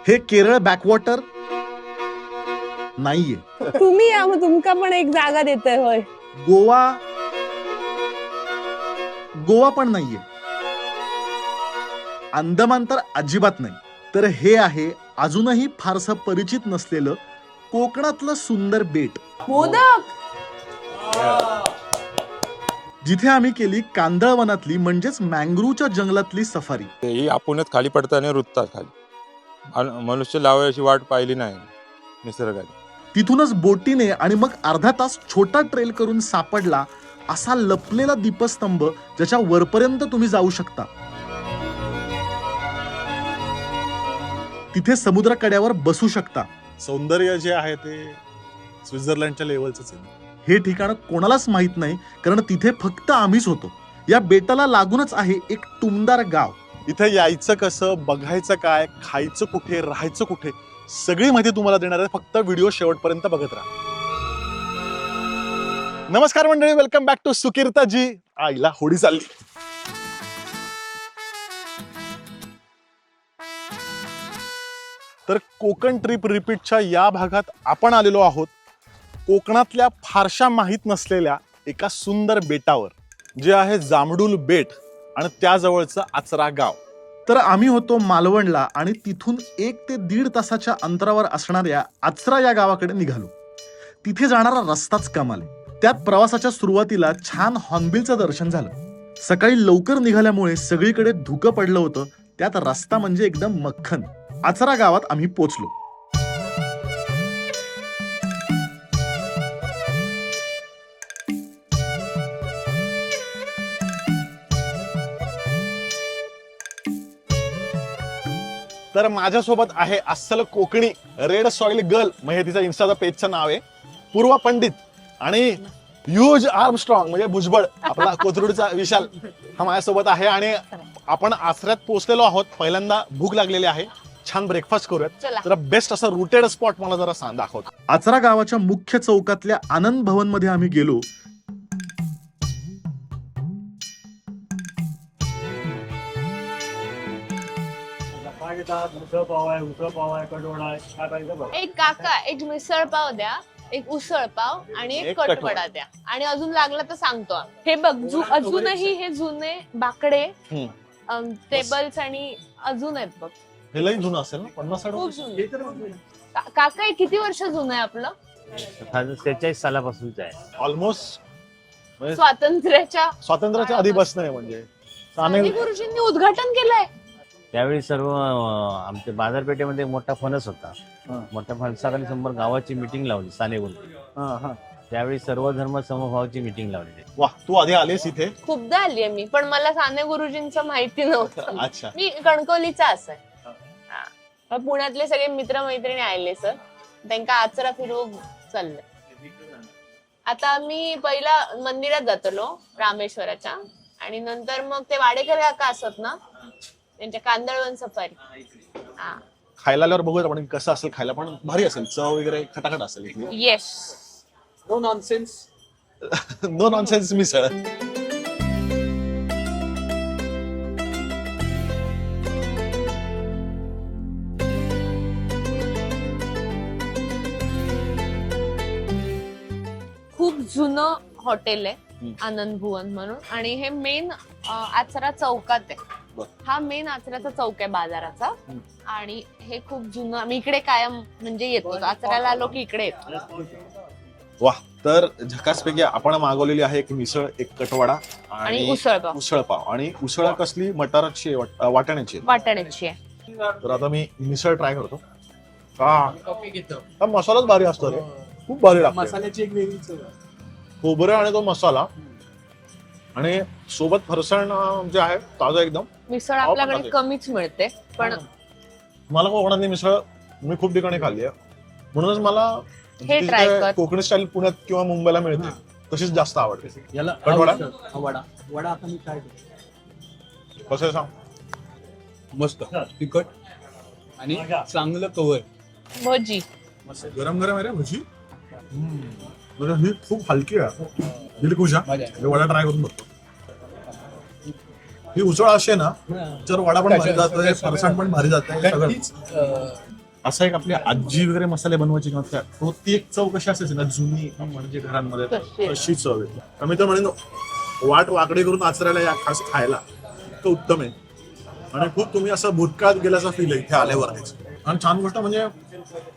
हे केरळ बॅकवॉटर नाहीये. तुम्ही या मग तुमका पण एक जागा देतोय होय. गोवा पण नाहीये. अंदमान तर अजिबात नाही. तर हे आहे अजूनही फारसं परिचित नसलेलं कोकणातलं सुंदर बेट, मोदक. जिथे आम्ही केली कांदळवनातली म्हणजेच मँग्रोवच्या जंगलातली सफारी. ही आपणच खाली पडताना रुततात खाली. मनुष्य लावायची वाट पाहिली नाही निसर्गाने. तिथूनच बोटीने आणि मग अर्धा तास छोटा ट्रेल करून सापडला असा लपलेला दीपस्तंभ ज्याच्या वरपर्यंत तुम्ही जाऊ शकता. तिथे समुद्रकड्यावर बसू शकता. सौंदर्य जे आहे ते स्वित्झर्लंडच्या लेवलचंच आहे. हे ठिकाण कोणालाच माहित नाही कारण तिथे फक्त आम्हीच होतो. या बेटाला लागूनच आहे एक टुमदार गाव. इथे यायचं कसं, बघायचं काय, खायचं कुठे, राहायचं कुठे, सगळी माहिती तुम्हाला देणार आहे. फक्त व्हिडिओ शेवटपर्यंत बघत राहा. नमस्कार मंडळी, वेलकम बॅक टू सुकीर्ता जी. आईला होडी चालली. तर कोकण ट्रिप रिपीटच्या या भागात आपण आलेलो आहोत कोकणातल्या फारशा माहीत नसलेल्या एका सुंदर बेटावर, जे आहे जांभडूल बेट आणि त्याजवळचं आचरा गाव. तर आम्ही होतो मालवणला आणि तिथून 1 ते 1.5 तासाच्या अंतरावर असणाऱ्या आचरा या गावाकडे निघालो. तिथे जाणारा रस्ताच कमाल आहे. त्यात प्रवासाच्या सुरुवातीला छान हॉर्नबिलचं दर्शन झालं. सकाळी लवकर निघाल्यामुळे सगळीकडे धुकं पडलं होतं. त्यात रस्ता म्हणजे एकदम मक्खन. आचरा गावात आम्ही पोचलो. तर माझ्यासोबत आहे अस्सल कोकणी रेड सॉइल गर्ल, म्हणजे तिचं इन्स्टाचं पेजचं नाव आहे पूर्वा पंडित, आणि ह्यूज आर्मस्ट्रॉंग म्हणजे भुजबळ आपला कोथरूडचा विशाल हा माझ्यासोबत आहे. आणि आपण आचऱ्यात पोहोचलेलो आहोत. पहिल्यांदा भूक लागलेली आहे, छान ब्रेकफास्ट करूयात. तर बेस्ट असं रुटेड स्पॉट मला जरा दाखवतो. आचरा गावाच्या मुख्य चौकातल्या आनंद भवन मध्ये आम्ही गेलो. एक काका एक मिसळ पाव द्या, एक उसळ पाव आणि एक कटवडा द्या. आणि अजून लागलं तर सांगतो. हे बघ अजूनही हे जुने बाकडे टेबल्स आणि अजून आहेत बघ. हे लई जुनं असेल ना, 50-60 खूप जुने. काका हे किती वर्ष जुनं आहे आपलं? 43 सालापासूनच आहे. ऑलमोस्ट स्वातंत्र्याच्या आधीपासून आहे. म्हणजे साने गुरुजींनी उद्घाटन केलंय. त्यावेळी सर्व आमच्या बाजारपेठेमध्ये मोठा फणस होता. मोठ्या फणसाखाली समोर गावाची मिटिंग लावली सानेगुरुजी. त्यावेळी सर्व धर्म समभावाची मिटिंग लावली. वा, तू आधी आलेस इथे? खूपदा आलीये मी, पण मला साने गुरुजींचं माहिती नव्हतं. अच्छा. मी कणकवलीचा असाय. पुण्यातले सगळे मित्र मैत्रिणी आले सर, त्यांना आचरा फिरवून चाललंय. आता मी पहिला मंदिरात जातलो रामेश्वराच्या, आणि नंतर मग ते वाडेकर काका असत ना, त्यांच्या कांदळवन सफारी. खायला आल्यावर बघूया आपण कसं असेल. खायला पण भारी असेल, चव वगैरे खटाखट असेल. येस. नो नॉनसेन्स मिसळ. खूप जुनं हॉटेल आहे आनंद भुवन म्हणून, आणि हे मेन आचरा चौकात आहे. हा मेन आचऱ्याचा चौक आहे बाजाराचा. आणि हे खूप जुनं, आम्ही इकडे कायम म्हणजे येतो, आचऱ्याला आलो की इकडे येतो. वा, तर झकासपैकी आपण मागवलेली आहे एक मिसळ, एक कटवडा आणि उसळ पाव. आणि उसळ कसली, मटाराची आहे, वाटाण्याची आहे. तर आता मी मिसळ ट्राय करतो. हा मसालाच भारी असतो रे, खूप भारी लागतो. मसाल्याची एक वेगळी चव. खोबरं आणि तो मसाला, आणि सोबत फरसाण जे आहे ताजा एकदम. मिसळ आपल्याकडे कमीच मिळते, पण मला कोकणातली मिसळ मी खूप ठिकाणी खाल्ली आहे, म्हणूनच मला हे ट्राय कर. कोकणी स्टाईल पुण्यात किंवा मुंबईला मिळते तशीच जास्त आवडते. याला कटवडा? वडा आता मी काय करतो, कसं आहे सांग? मस्त तिखट आणि चांगलं कवर. भजी गरम गरम आहे रे भजी. ही खूप हलकी आहे. दिलखुशा. वडा ट्राय करून बघतो. ही उसळ अशी आहे ना, तर वडा पण भारी जातोय, फरसाण पण भारी जातंय सगळं. तीच, असं एक आपली आजी वगैरे मसाले बनवायची किंवा त्या तो ती एक चव कशी असायची ना जुनी म्हणजे घरांमध्ये तशी. तशी चव आहे. तर मी तर म्हणेन वाट वाकडी करून आचरायला या खास खायला तो उत्तम आहे. आणि खूप तुम्ही असं भूतकाळात गेल्याचा फील आहे इथे आल्यावर. आणि छान गोष्ट म्हणजे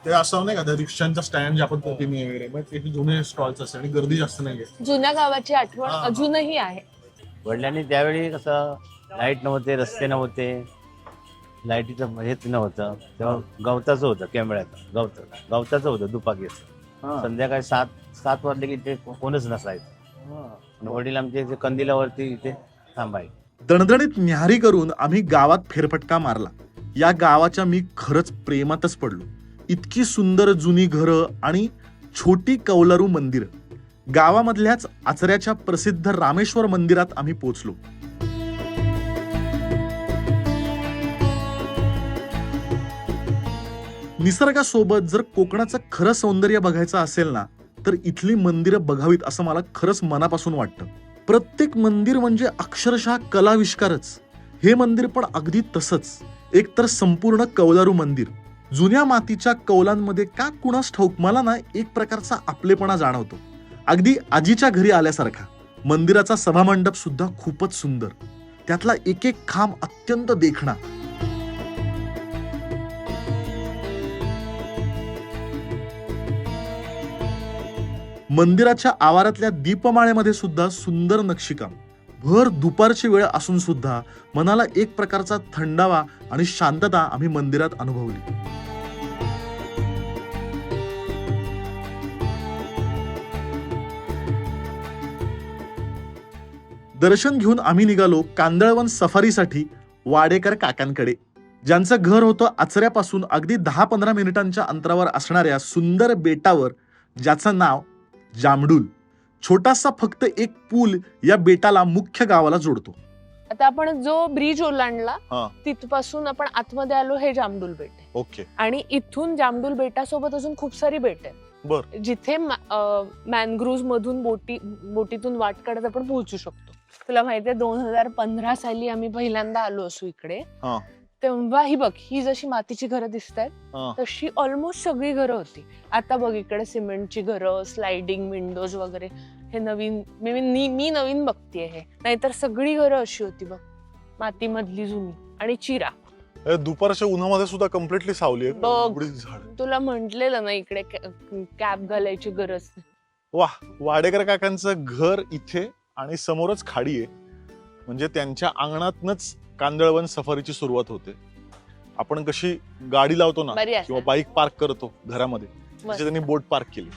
ते असं नाही का त्या रिक्षांचा स्टँड ज्या पद्धतीने वगैरे मग ते जुने स्टॉल्स असते आणि गर्दी जास्त नाहीये. जुन्या गावाची आठवण हा. अजूनही आहे. वडिलांनी त्यावेळी कसं लाईट नव्हते, रस्ते नव्हते, लाईटीचं हेच नव्हतं, तेव्हा गवताचं होतं, कॅमेऱ्याचं गवताचं होतं दुपाकीचं. संध्याकाळी 7 वाजले की ते कोणच नसायचं. आणि वडील आमचे इथे कंदिलावरती इथे थांबायचे. दणदणीत न्याहारी करून आम्ही गावात फेरफटका मारला. या गावाच्या मी खरंच प्रेमातच पडलो. इतकी सुंदर जुनी घरं आणि छोटी कौलारू मंदिरं. गावामधल्याच आचऱ्याच्या प्रसिद्ध रामेश्वर मंदिरात आम्ही पोचलो. निसर्गासोबत जर कोकणाचं खरं सौंदर्य बघायचं असेल ना, तर इथली मंदिरं बघावीत असं मला खरंच मनापासून वाटतं. प्रत्येक मंदिर म्हणजे अक्षरशः कलाविष्कारच. हे मंदिर पण अगदी तसंच. एक तर संपूर्ण कौलारू मंदिर. जुन्या मातीच्या कौलांमध्ये का कुणास ठाऊक मला ना एक प्रकारचा आपलेपणा जाणवतो, अगदी आजीच्या घरी आल्यासारखा. मंदिराचा सभामंडप सुद्धा खूपच सुंदर. त्यातला एक एक खांब अत्यंत देखणा. मंदिराच्या आवारातल्या दीपमाळेमध्ये सुद्धा सुंदर नक्षीकाम. भर दुपारची वेळ असून सुद्धा मनाला एक प्रकारचा थंडावा आणि शांतता आम्ही मंदिरात अनुभवली. दर्शन घेऊन आम्ही निघालो कांदळवन सफारीसाठी वाडेकर काकांकडे, ज्यांचं घर होतं आचऱ्यापासून अगदी 10-15 मिनिटांच्या अंतरावर असणाऱ्या सुंदर बेटावर, ज्याचं नाव जामडूल. छोटासा फक्त एक पूल या बेटाला मुख्य गावाला जोडतो. आता आपण जो ब्रिज ओलांडला हा. तिथपासून आपण आतमध्ये आलो, हे जामडूल बेट आहे. ओके. आणि इथून जामडूल बेटासोबत अजून खूप सारी बेट आहेत. बर. जिथे मॅनग्रोव्ह मधून बोटीतून वाट काढत आपण पोहोचू शकतो. तुला माहितीये 2015 साली आम्ही पहिल्यांदा आलो असू इकडे, हा. तेव्हा ही बघ, ही जशी मातीची घरं दिसत आहेत हा. तशी ऑलमोस्ट सगळी घरं होती. आता बघ इकडे सिमेंटची घरं, स्लायडिंग विंडोज वगैरे, हे नवीन मी नवीन बघतीये. हे नाहीतर सगळी घरं अशी होती बघ, मातीमधली जुनी. आणि चिरा दुपारच्या उन्हामध्ये सुद्धा कम्प्लिटली सावली आहे. बघ. एवढी झाड. तुला म्हंटलेलं ना इकडे कॅप घालायची गरज नाही. वाह, वाडेकर काकांचं घर इथे आणि समोरच खाडी आहे. म्हणजे त्यांच्या अंगणातनच कांदळवन सफारीची सुरुवात होते. आपण कशी गाडी लावतो ना बरी आहे. किंवा बाईक पार्क करतो घरामध्ये, मस्त. तिथे त्यांनी बोट पार्क केली.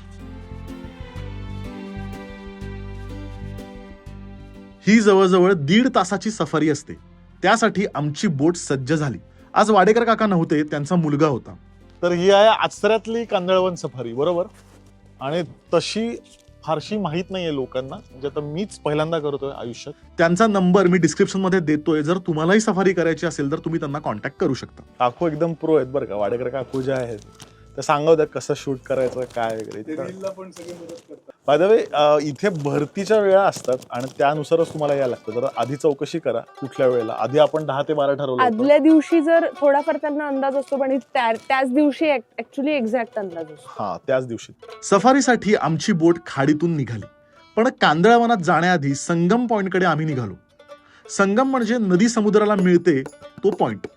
ही जवळजवळ 1.5 तासाची सफारी असते. त्यासाठी आमची बोट सज्ज झाली. आज वाडेकर काका नव्हते, त्यांचा मुलगा होता. तर ही आहे आचऱ्यातली कांदळवन सफारी, बरोबर. आणि तशी फारशी माहित नाहीये लोकांना, म्हणजे आता मीच पहिल्यांदा करतोय आयुष्यात. त्यांचा नंबर मी डिस्क्रिप्शन मध्ये देतोय. जर तुम्हालाही सफारी करायची असेल तर तुम्ही त्यांना कॉन्टॅक्ट करू शकता. काकू एकदम प्रो आहेत बरं का. वाडेकर काकू ज्या आहेत त्या सांगत आहेत कसं शूट करायचं काय वगैरे. रीलला पण सगळे मदत करतात. बाय द वे, इथे भरतीच्या वेळा असतात आणि त्यानुसारच तुम्हाला यायला लागतं. जरा आधी चौकशी करा कुठल्या वेळेला. आधी आपण 10 ते 12 ठरवलं होतं. आदल्या दिवशी जर थोडाफार त्यांना अंदाज असतो, पण त्याच दिवशी ऍक्च्युली एक्झॅक्ट अंदाज असतो. हा, त्याच दिवशी. सफारीसाठी आमची बोट खाडीतून निघाली. पण कांदळवनात जाण्याआधी संगम पॉइंटकडे आम्ही निघालो. संगम म्हणजे नदी समुद्राला मिळते तो पॉइंट.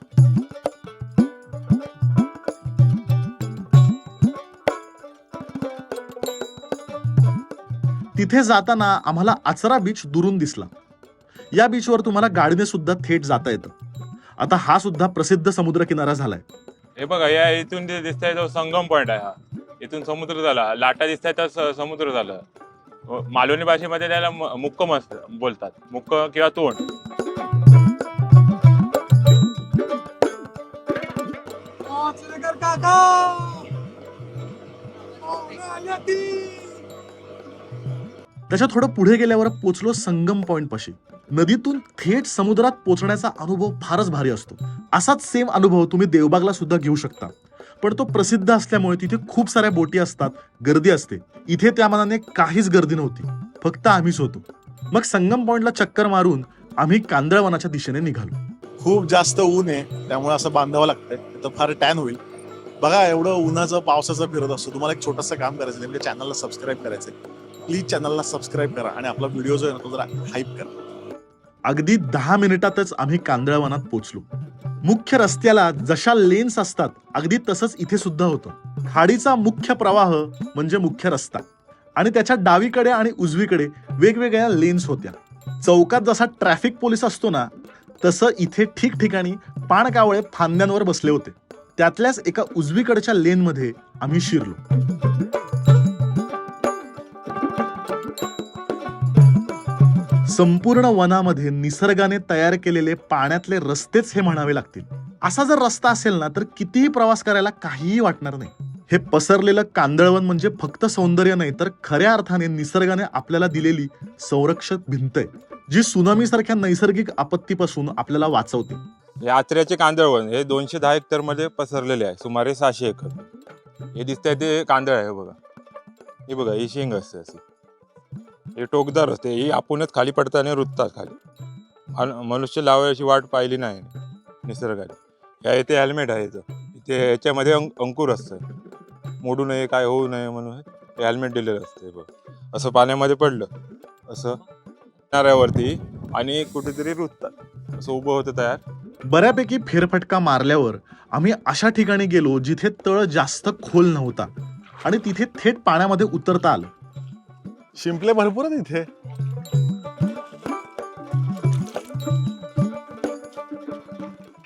तिथे जाताना आम्हाला आचरा बीच दुरून दिसला. या बीचवर तुम्हाला गाडीने सुद्धा थेट जाता येतं. आता हा सुद्धा प्रसिद्ध समुद्र किनारा झालाय. हे बघा, या इथून जे दिसतंय तो संगम पॉइंट आहे. हा इथून समुद्र झाला. लाटा दिसताय तर समुद्र झालं. मालवणी भाषेमध्ये त्याला मुक्क मस्त बोलतात. मुक्क किंवा तोंड. आचरेकर काका आल्या ती. त्याच्या थोडं पुढे गेल्यावर पोचलो संगम पॉइंट पाशी. नदीतून थेट समुद्रात पोचण्याचा अनुभव फारच भारी असतो. असाच सेम अनुभव तुम्ही देवबागला सुद्धा घेऊ शकता. पण तो प्रसिद्ध असल्यामुळे तिथे खूप साऱ्या बोटी असतात, गर्दी असते. इथे त्या मानाने काहीच गर्दी नव्हती, फक्त आम्हीच होतो. मग संगम पॉइंटला चक्कर मारून आम्ही कांदळवनाच्या दिशेने निघालो. खूप जास्त ऊन आहे त्यामुळे असं बांधावं लागतंय, तर फार टॅन होईल. बघा एवढं उन्हाचं पावसाचं फिरत असतो. तुम्हाला एक छोटंसं काम करायचं, नेमकं चॅनलला सबस्क्राईब करायचंय. प्लीज चॅनलला सबस्क्राईब करा आणि आपला व्हिडिओ जो आहे ना तो जरा हाईप करा. अगदी 10 मिनिटातच आम्ही कांदळवनात पोहोचलो. मुख्य रस्त्याला जशा लेन्स असतात अगदी तसंच इथे सुद्धा होतं. खाडीचा मुख्य प्रवाह म्हणजे मुख्य रस्ता आणि त्याच्या डावीकडे आणि उजवीकडे वेगवेगळ्या लेन्स होत्या. चौकात जसा ट्रॅफिक पोलीस असतो ना तसं इथे ठिकठिकाणी पाणकावळे फांद्यांवर बसले होते. त्यातल्याच एका उजवीकडच्या लेनमध्ये आम्ही शिरलो. संपूर्ण वनामध्ये निसर्गाने तयार केलेले पाण्यातले रस्तेच हे म्हणावे लागतील. असा जर रस्ता असेल ना तर कितीही प्रवास करायला काहीही वाटणार नाही. हे पसरलेलं कांदळवन म्हणजे फक्त सौंदर्य नाही तर खऱ्या अर्थाने निसर्गाने आपल्याला दिलेली संरक्षक भिंत आहे, जी सुनामी सारख्या नैसर्गिक आपत्तीपासून आपल्याला वाचवते. हे आचऱ्याचे कांदळवन हे 210 हेक्टर मध्ये पसरलेले आहे, सुमारे 600 एकर. हे दिसतंय ते कांदळ आहे बघा. हे बघा ही शेंग असते अशी, हे टोकदार असते, ही आपणच खाली पडताना रुततात खाली. मनुष्य लावायची वाट पाहिली नाही निसर्गाने. या इथे हेल्मेट आहे इथे, याच्यामध्ये अंकुर असतं, मोडू नये काय होऊ नये म्हणून हे हेल्मेट दिलेलं असतं. बघ असं पाण्यामध्ये पडलं असं किनाऱ्यावरती आणि कुठेतरी रुततात, असं उभं होतं तयार. बऱ्यापैकी फेरफटका मारल्यावर आम्ही अशा ठिकाणी गेलो जिथे तळ जास्त खोल नव्हता आणि तिथे थेट पाण्यामध्ये उतरता आलं. शिंपले भरपूर आहेत इथे.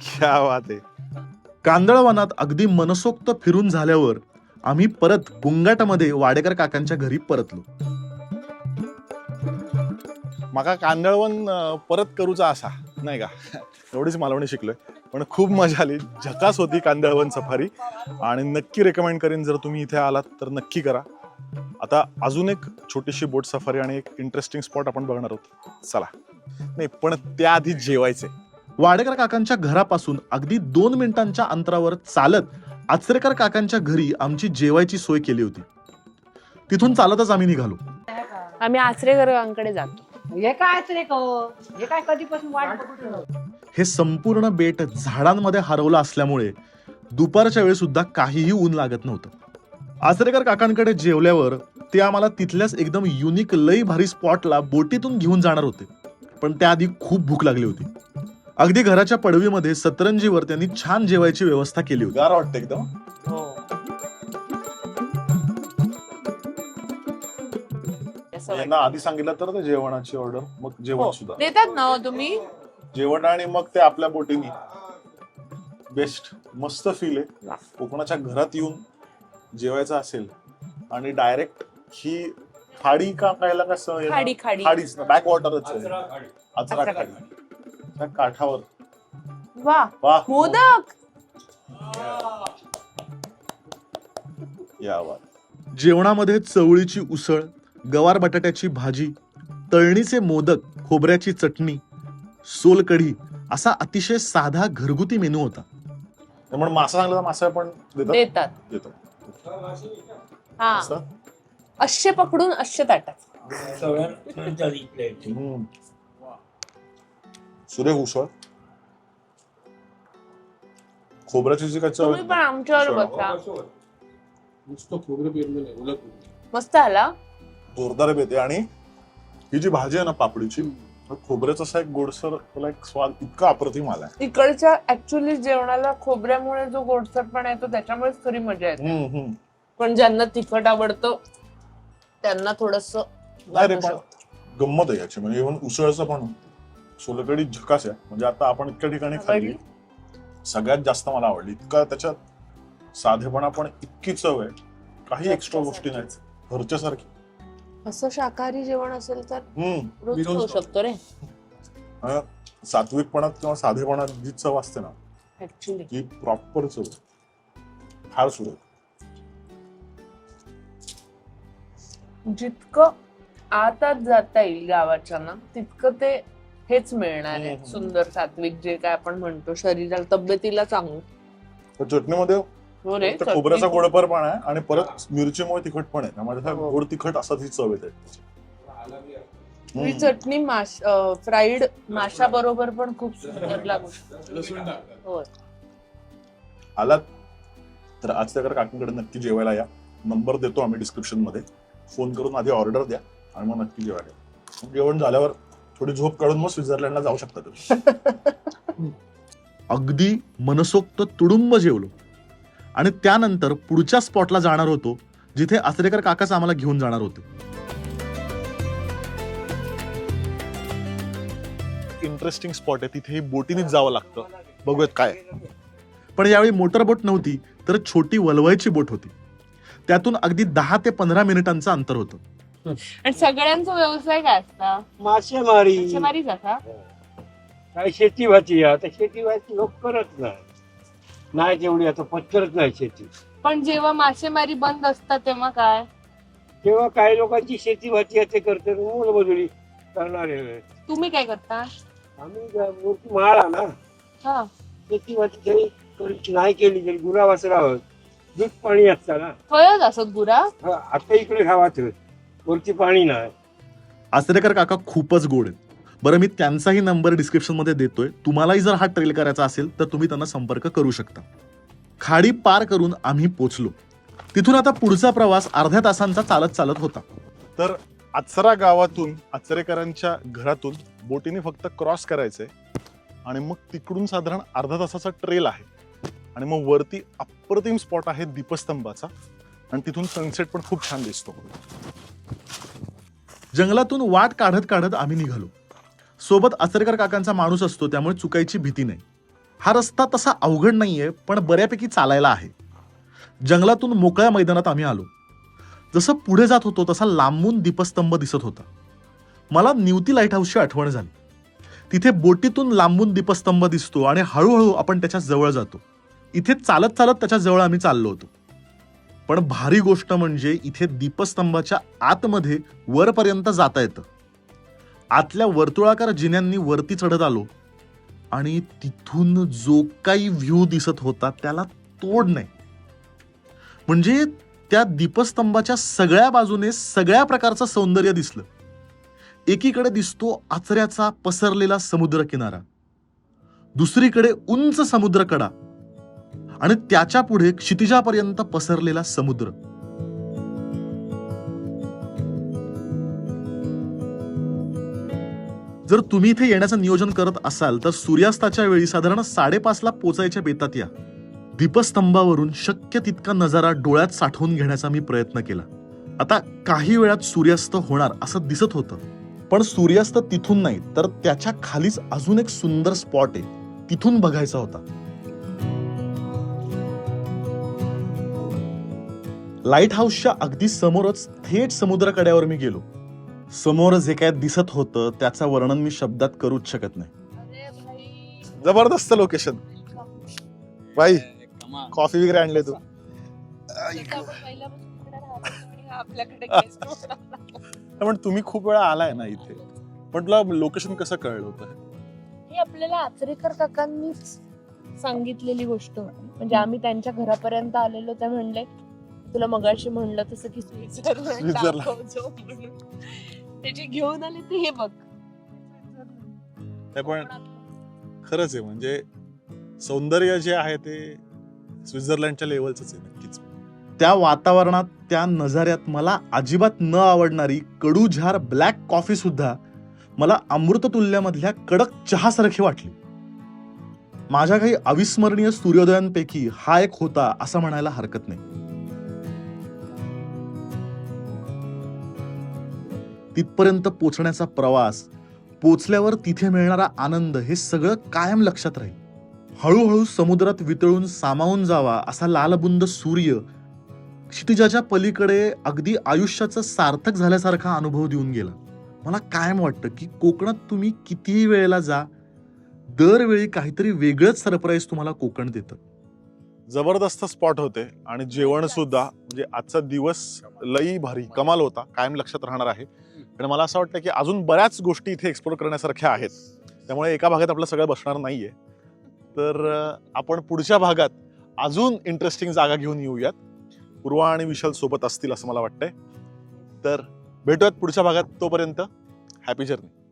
क्या बात आहे. कांदळवनात अगदी मनसोक्त फिरून झाल्यावर आम्ही परत बुंगाटामध्ये वाडेकर काकांच्या घरी परतलो. माका कांदळवन परत करूचा असा नाही का, एवढीच मालवणी शिकलोय, पण खूप मजा आली. झकास होती कांदळवन सफारी आणि नक्की रेकमेंड करीन. जर तुम्ही इथे आलात तर नक्की करा. आता अजून एक छोटीशी बोट सफारी आणि एक इंटरेस्टिंग स्पॉट आपण बघणार आहोत. चला. नाही पण त्याआधी जेवायचे. वाडेकर काकांच्या घरापासून अगदी 2 मिनिटांच्या अंतरावर चालत आचरेकर काकांच्या घरी आमची जेवायची सोय केली होती. तिथून चालतच आम्ही निघालो. आम्ही आचरेकरांकडे जातो. हे काय रे हे काय कधीपासून वाट बघतो. हे संपूर्ण बेट झाडांमध्ये हरवलं असल्यामुळे दुपारच्या वेळी सुद्धा काहीही ऊन लागत नव्हतं. आचरेकर काकांकडे जेवल्यावर ते आम्हाला तिथल्याच एकदम युनिक लई भारी स्पॉटला बोटीतून घेऊन जाणार होते, पण त्याआधी खूप भूक लागली होती. अगदी घराच्या पडवीमध्ये सतरंजीवर त्यांनी छान जेवायची व्यवस्था केली होती. गार वाटतं एकदम. यांना आधी सांगितलं तर ते जेवणाची ऑर्डर, मग जेवण सुद्धा देतात ना हो तुम्ही. जेवण आणि मग ते आपल्या बोटीनी. बेस्ट, मस्त फील आहे. कोकणाच्या घरात येऊन जेवायचं असेल आणि डायरेक्ट ही खाडी का खायला कसं खाडी खाडी खाडीच ना, बॅक वॉटरच आहे. आचरा खाडी त्या काठावर. वा वाह, मोदक. या वा. जेवणामध्ये चवळीची उसळ, गवार बटाट्याची भाजी, तळणीचे मोदक, खोबऱ्याची चटणी, सोलकढी असा अतिशय साधा घरगुती मेनू होता. त्यामुळे मासा सांगला तर मासा पण देतात. देतो. हा, असं? अश्य पकडून अश्य ताटात. सुरेख उसळ. खोबऱ्याची जी काय चव तुम्ही पण आमच्यावर बसा. नुसतं खोबरं पेरलं नाही, उलट मस्त आला. जोरदार येते. आणि ही जी भाजी आहे ना पापडीची, खोबऱ्याचा असा एक गोडसर, त्याला एक स्वाद इतका अप्रतिम आलाय. इकडच्या ऍक्च्युअली जेवणाला खोबऱ्यामुळे जो गोडसरपणा येतो त्याच्यामुळेच खरी मजा येते. पण ज्यांना तिखट आवडतं त्यांना थोडस नाही रे, पण गंमत आहे याची. म्हणजे इव्हन उसळचं पण सोलकढी झकास आहे. म्हणजे आता आपण इतक्या ठिकाणी खाल्ली, सगळ्यात जास्त मला आवडली. इतका त्याच्यात साधेपणा पण इतकी चव आहे, काही एक्स्ट्रा गोष्टी नाहीत, घरच्या सारखी. असं शाकाहारी जेवण असेल तर रोज रोज खाऊ शकतो रे. सात्विकपणात किंवा साधेपणात जी चव असते ना ऍक्च्युअली ती प्रॉपर चव फार सुरेख. जितकं आतात जाता येईल गावाच्या ना तितकं ते हेच मिळणार आहे. सुंदर सात्विक जे काय आपण म्हणतो, शरीराला तब्येतीला चांगलं. तर चटणीमध्ये हो रे, त्या खोबऱ्याचा गोडपर पण आहे आणि परत मिरचीमुळे तिखट पण आहे. त्यामुळे गोड तिखट असा ती चव येते. ही चटणी फ्राईड माशा बरोबर पण खूप सुंदर लागू शकते. होय. आलात तर आज त्या काकींकडे नक्की जेवायला या. नंबर देतो आम्ही डिस्क्रिप्शन मध्ये. फोन करून आधी ऑर्डर द्या आणि मग नक्की जेवायला या. जेवण झाल्यावर थोडी झोप काढून मग स्वित्झर्लंडला जाऊ शकता तुम्ही. अगदी मनसोक्त तुडुंब जेवलो आणि त्यानंतर पुढच्या स्पॉटला जाणार होतो जिथे आचरेकर काकाच आम्हाला घेऊन जाणार होते. इंटरेस्टिंग स्पॉट आहे, तिथे बोटीनेच जावं लागतं. बघूयात काय. पण यावेळी मोटर बोट नव्हती तर छोटी वलवायची बोट होती. त्यातून अगदी 10 ते 15 मिनिटांचं अंतर होतं. आणि सगळ्यांचा व्यवसाय काय असता? मासेमारी मासेमारीच असा. काय शेती व्हायची, आता शेती व्हायची लोक करत नाही तेवढी, आता पत्करत नाही शेती. पण जेव्हा मासेमारी बंद असतात तेव्हा काय? तेव्हा काही लोकांची शेती व्हायची ते करते, मोलमजुरी करणारे. तुम्ही काय करता? आम्ही मूर्ती माळा ना, हा. शेती व्हायची नाही केली तरी गुरा वासरावं दूध पाणी असतं ना. फळच असत गुरा. आता इकडे गावात वरती पाणी नाही. आचरेकर काका खूपच गोड आहेत. बरं, मी त्यांचाही नंबर डिस्क्रिप्शन मध्ये देतोय. तुम्हालाही जर हा ट्रेल करायचा असेल तर तुम्ही त्यांना संपर्क करू शकता. खाडी पार करून आम्ही पोचलो. तिथून आता पुढचा प्रवास अर्ध्या तासांचा चालत होता. तर आचरा गावातून आचरेकरांच्या घरातून बोटीने फक्त क्रॉस करायचंय आणि मग तिकडून साधारण अर्धा तासाचा ट्रेल आहे आणि मग वरती अप्रतिम स्पॉट आहे दीपस्तंभाचा आणि तिथून सनसेट पण खूप छान दिसतो. जंगलातून वाट काढत आम्ही निघालो. सोबत आचरेकर काकांचा माणूस असतो त्यामुळे चुकायची भीती नाही. हा रस्ता तसा अवघड नाहीये पण बऱ्यापैकी चालायला आहे. जंगलातून मोकळ्या मैदानात आम्ही आलो. जसं पुढे जात होतो तसा लांबून दीपस्तंभ दिसत होता. मला निवती लाईट हाऊसची आठवण झाली. तिथे बोटीतून लांबून दीपस्तंभ दिसतो आणि हळूहळू आपण त्याच्या जवळ जातो. इथे चालत त्याच्या जवळ आम्ही चाललो होतो. पण भारी गोष्ट म्हणजे इथे दीपस्तंभाच्या आतमध्ये वरपर्यंत जाता येतं. आतल्या वर्तुळाकार जिन्यांनी वरती चढत आलो आणि तिथून जो काही व्ह्यू दिसत होता त्याला तोड नाही. म्हणजे त्या दीपस्तंभाच्या सगळ्या बाजूने सगळ्या प्रकारचं सौंदर्य दिसलं. एकीकडे दिसतो आचऱ्याचा पसरलेला समुद्र किनारा, दुसरीकडे उंच समुद्रकडा आणि त्याच्या पुढे क्षितिजापर्यंत पसरलेला समुद्र. जर तुम्ही इथे येण्याचं नियोजन करत असाल तर सूर्यास्ताच्या वेळी साधारण 5:30ला पोचायच्या बेतात या. दीपस्तंभावरून शक्य तितका नजारा डोळ्यात साठवून घेण्याचा मी प्रयत्न केला. आता काही वेळात सूर्यास्त होणार असं दिसत होतं, पण सूर्यास्त तिथून नाही तर त्याच्या खालीच अजून एक सुंदर स्पॉट आहे, तिथून बघायचा होता. लाईट हाऊसच्या अगदी समोरच थेट समुद्रकड्यावर मी गेलो. समोर जे काय दिसत होतं त्याचं वर्णन मी शब्दात करूच शकत नाही. जबरदस्त लोकेशन. बाई कॉफी वगैरे आणले तू? पण तुम्ही खूप वेळा आलाय ना इथे, पण तुला लोकेशन कसं कळलं होतं? ही आपल्याला आचरेकर काकांनीच सांगितलेली गोष्ट होती. म्हणजे आम्ही त्यांच्या घरापर्यंत आलेलो, ते म्हणले तुला मगाशी म्हणलं तसं की स्वित्झर्लंड दाखवतो म्हणून. त्याची घेऊन आले ते हे बघ. पण खरंच आहे, म्हणजे सौंदर्य जे आहे ते स्वित्झर्लंडच्या लेवलच आहे नक्कीच. त्या वातावरणात, त्या नजाऱ्यात मला अजिबात न आवडणारी कडूझार ब्लॅक कॉफी सुद्धा मला अमृततुल्ल्यामधल्या कडक चहासारखी वाटली. माझ्या काही अविस्मरणीय सूर्योदयांपैकी हा एक होता असं म्हणायला हरकत नाही. तिथपर्यंत पोचण्याचा प्रवास, पोचल्यावर तिथे मिळणारा आनंद हे सगळं कायम लक्षात राहील. हळूहळू समुद्रात वितळून सामावून जावा असा लालबुंद सूर्य क्षितिजाच्या पलीकडे अगदी आयुष्याचं सार्थक झाल्यासारखा अनुभव देऊन गेला. मला कायम वाटतं की कोकणात तुम्ही कितीही वेळेला जा, दरवेळी काहीतरी वेगळंच सरप्राईज तुम्हाला कोकण देतं. जबरदस्त स्पॉट होते आणि जेवण सुद्धा. म्हणजे आजचा दिवस लई भारी कमाल होता, कायम लक्षात राहणार आहे. आणि मला असं वाटतं की अजून बऱ्याच गोष्टी इथे एक्सप्लोर करण्यासारख्या आहेत, त्यामुळे एका भागात आपलं सगळं बसणार नाहीये. तर आपण पुढच्या भागात अजून इंटरेस्टिंग जागा घेऊन येऊयात. पूर्वा आणि विशाल सोबत असतील असं मला वाटतंय. तर भेटूयात पुढच्या भागात. तोपर्यंत हॅपी जर्नी.